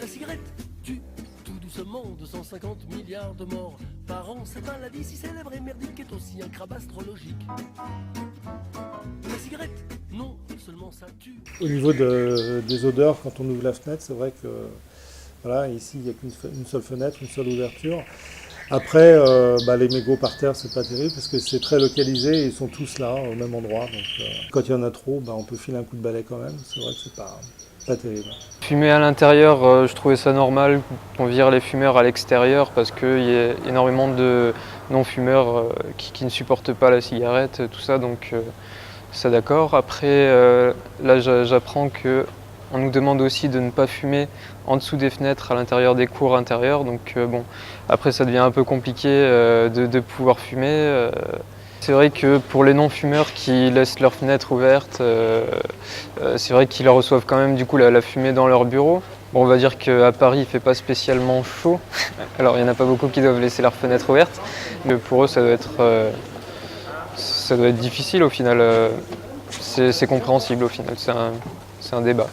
La cigarette tue tout doucement 250 milliards de morts par an. Cette maladie si célèbre et merdique est aussi un crabe astrologique. La cigarette, non seulement ça tue. Au niveau des odeurs, quand on ouvre la fenêtre, c'est vrai que voilà, ici il n'y a qu'une seule fenêtre, une seule ouverture. Après, les mégots par terre, c'est pas terrible parce que c'est très localisé et ils sont tous là, au même endroit. Donc, quand il y en a trop, on peut filer un coup de balai quand même. C'est vrai que c'est pas terrible. Fumer à l'intérieur, je trouvais ça normal qu'on vire les fumeurs à l'extérieur parce qu'il y a énormément de non-fumeurs qui ne supportent pas la cigarette, tout ça, donc ça d'accord. Après, là j'apprends qu'on nous demande aussi de ne pas fumer en dessous des fenêtres à l'intérieur des cours intérieures, donc bon, après ça devient un peu compliqué de pouvoir fumer. C'est vrai que pour les non-fumeurs qui laissent leurs fenêtres ouvertes, c'est vrai qu'ils reçoivent quand même du coup la fumée dans leur bureau. Bon, on va dire qu'à Paris il ne fait pas spécialement chaud, alors il n'y en a pas beaucoup qui doivent laisser leurs fenêtres ouvertes. Mais pour eux ça doit être difficile au final, c'est compréhensible au final, c'est un débat.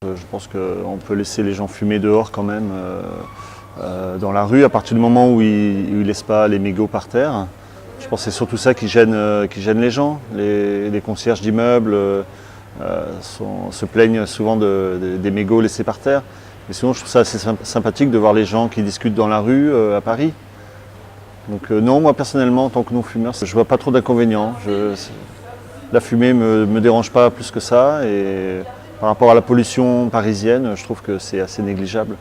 Je pense qu'on peut laisser les gens fumer dehors quand même, dans la rue, à partir du moment où ils ne laissent pas les mégots par terre. Je pense que c'est surtout ça qui gêne les gens. Les concierges d'immeubles se plaignent souvent des mégots laissés par terre. Mais sinon, je trouve ça assez sympathique de voir les gens qui discutent dans la rue à Paris. Donc non, moi personnellement, en tant que non-fumeur, je ne vois pas trop d'inconvénients. La fumée ne me dérange pas plus que ça. Et par rapport à la pollution parisienne, je trouve que c'est assez négligeable.